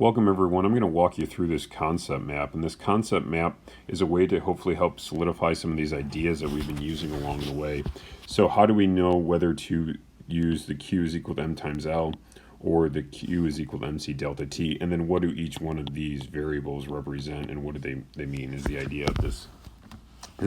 Welcome everyone. I'm going to walk you through this concept map, and this concept map is a way to hopefully help solidify some of these ideas that we've been using along the way. So how do we know whether to use the Q is equal to M times L or the Q is equal to MC delta T, and then what do each one of these variables represent and what do they mean is the idea of this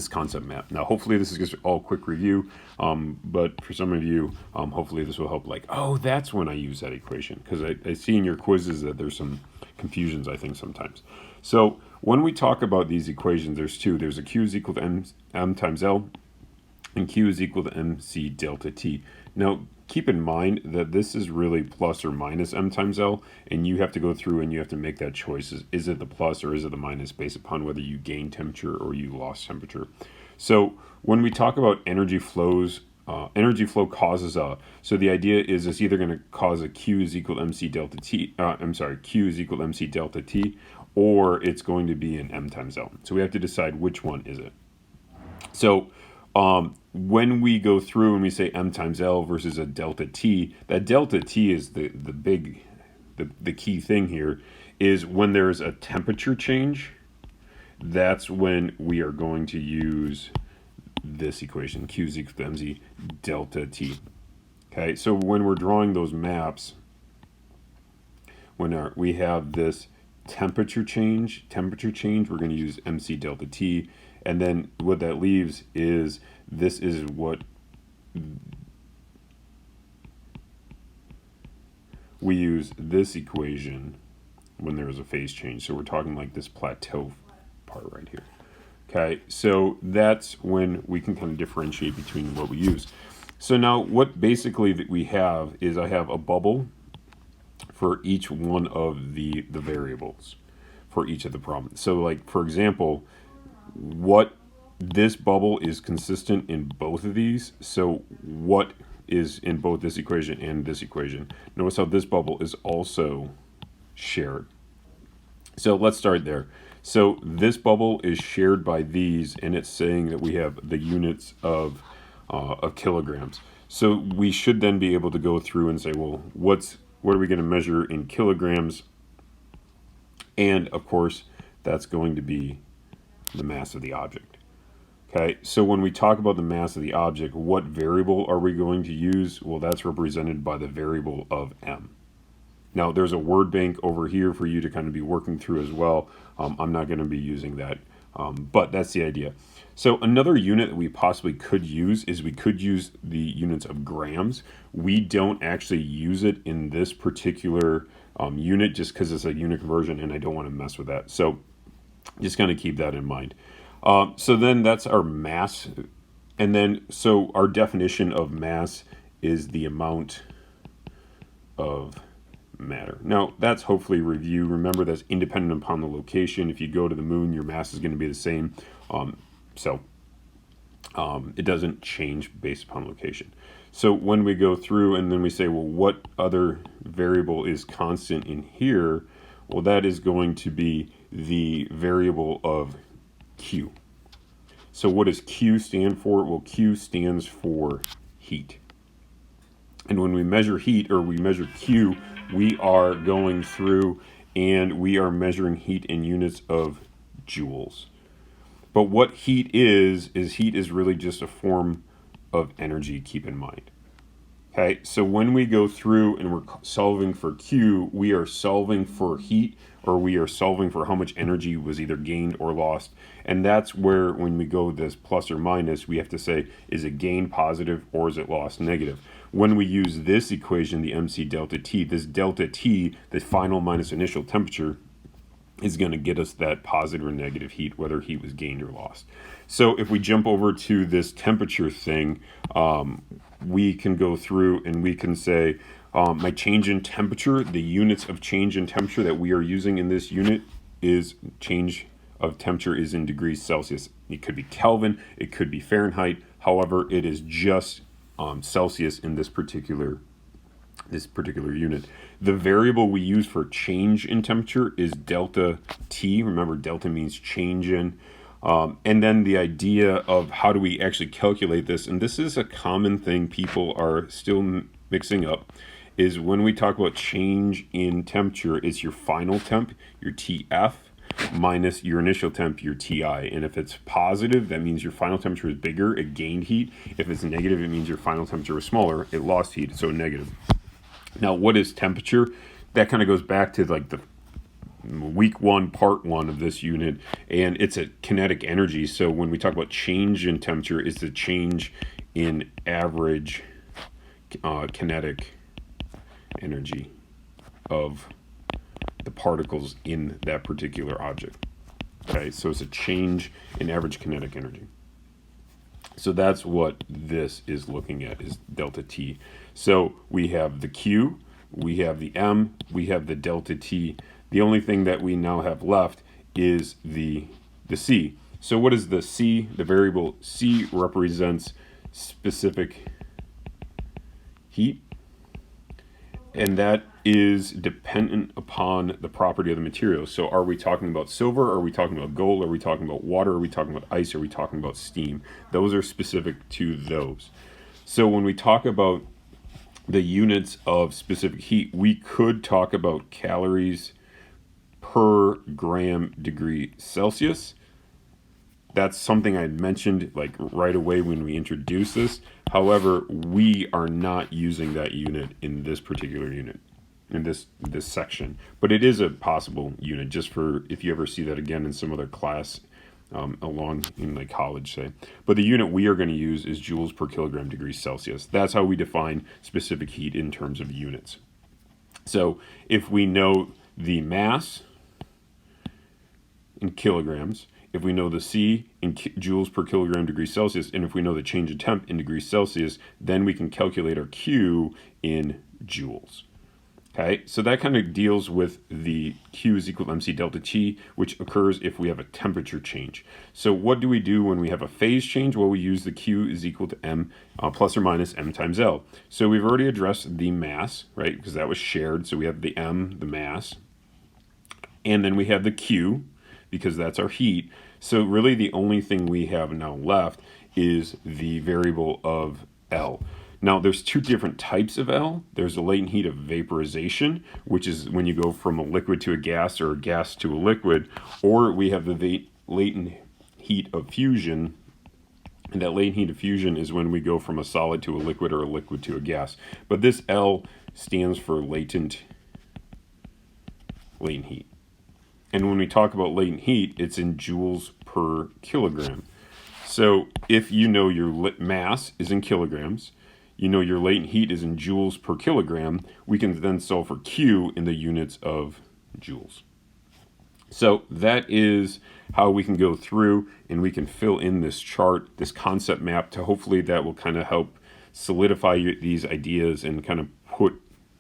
concept map. Now, hopefully this is just all quick review, but for some of you, hopefully this will help like, oh, that's when I use that equation, because I see in your quizzes that there's some confusions, I think, sometimes. So when we talk about these equations, there's two. There's a Q is equal to M times L, and Q is equal to MC delta T. Now, keep in mind that this is really plus or minus M times L, and you have to go through and you have to make that choice. Is it the plus or is it the minus based upon whether you gain temperature or you lost temperature? So when we talk about energy flows, energy flow causes a, so the idea is it's either going to cause a Q is equal to MC delta T, Q is equal to MC delta T, or it's going to be an M times L. So we have to decide which one is it. So when we go through and we say M times L versus a delta T, that delta T is the key thing here is when there's a temperature change, that's when we are going to use this equation, Q is equal to MC delta T. Okay, so when we're drawing those maps, when we have this temperature change, we're going to use MC delta T, and then what that leaves is this is what we use this equation when there is a phase change. So we're talking like this plateau part right here. Okay, so that's when we can kind of differentiate between what we use. So now what basically that we have is I have a bubble for each one of the variables for each of the problems. So like, for example, what this bubble is consistent in both of these. So what is in both this equation and this equation? Notice how this bubble is also shared. So let's start there. So this bubble is shared by these, and it's saying that we have the units of kilograms. So we should then be able to go through and say, well, what are we going to measure in kilograms? And of course, that's going to be the mass of the object. Okay, so when we talk about the mass of the object, what variable are we going to use? Well, that's represented by the variable of M. Now, there's a word bank over here for you to kind of be working through as well. I'm not going to be using that, but that's the idea. So another unit that we possibly could use is we could use the units of grams. We don't actually use it in this particular unit just because it's a unit conversion and I don't want to mess with that. So just kind of keep that in mind. So then that's our mass. And then, so our definition of mass is the amount of matter. Now, that's hopefully review. Remember, that's independent upon the location. If you go to the moon, your mass is going to be the same. It doesn't change based upon location. So when we go through and then we say, well, what other variable is constant in here? Well, that is going to be the variable of Q. So what does Q stand for? Well, Q stands for heat. And when we measure heat, or we measure Q, we are going through and we are measuring heat in units of joules. But what heat is heat is really just a form of energy, keep in mind. Okay, so when we go through and we're solving for Q, we are solving for heat, or we are solving for how much energy was either gained or lost. And that's where, when we go this plus or minus, we have to say, is it gained positive or is it lost negative? When we use this equation, the MC delta T, this delta T, the final minus initial temperature, is going to get us that positive or negative heat, whether heat was gained or lost. So if we jump over to this temperature thing, we can go through and we can say my change in temperature, the units of change in temperature that we are using in this unit is change of temperature is in degrees Celsius. It could be Kelvin, it could be Fahrenheit. However, it is just Celsius in this particular unit. The variable we use for change in temperature is delta T. Remember, delta means change in. And then the idea of how do we actually calculate this, and this is a common thing people are still mixing up, is when we talk about change in temperature, it's your final temp, your TF, minus your initial temp, your TI. And if it's positive, that means your final temperature is bigger, it gained heat. If it's negative, it means your final temperature was smaller, it lost heat, so negative. Now, what is temperature? That kind of goes back to like the week 1, part 1 of this unit, and it's a kinetic energy. So when we talk about change in temperature, it's the change in average kinetic energy of the particles in that particular object. Okay, so it's a change in average kinetic energy. So that's what this is looking at, is delta T. So we have the Q, we have the M, we have the delta T. The only thing that we now have left is the C. So what is the C? The variable C represents specific heat, and that is dependent upon the property of the material. So are we talking about silver? Are we talking about gold? Are we talking about water? Are we talking about ice? Are we talking about steam? Those are specific to those. So when we talk about the units of specific heat, we could talk about calories per gram degree Celsius. That's something I mentioned like right away when we introduced this. However, we are not using that unit in this particular unit, in this section. But it is a possible unit, just for if you ever see that again in some other class along in like college, say. But the unit we are going to use is joules per kilogram degree Celsius. That's how we define specific heat in terms of units. So if we know the mass in kilograms, if we know the C in joules per kilogram degree Celsius, and if we know the change in temp in degrees Celsius, then we can calculate our Q in joules. Okay, so that kind of deals with the Q is equal to MC delta T, which occurs if we have a temperature change. So what do we do when we have a phase change? Well, we use the Q is equal to M plus or minus M times L. So we've already addressed the mass, right, because that was shared. So we have the M, the mass, and then we have the Q, because that's our heat. So really the only thing we have now left is the variable of L. Now there's two different types of L. There's the latent heat of vaporization, which is when you go from a liquid to a gas or a gas to a liquid, or we have the latent heat of fusion. And that latent heat of fusion is when we go from a solid to a liquid or a liquid to a gas. But this L stands for latent heat. And when we talk about latent heat, it's in joules per kilogram. So if you know your mass is in kilograms, you know your latent heat is in joules per kilogram, we can then solve for Q in the units of joules. So that is how we can go through and we can fill in this chart, this concept map, to hopefully that will kind of help solidify these ideas and kind of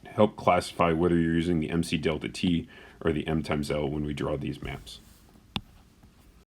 help classify whether you're using the MC delta T or the M times L when we draw these maps.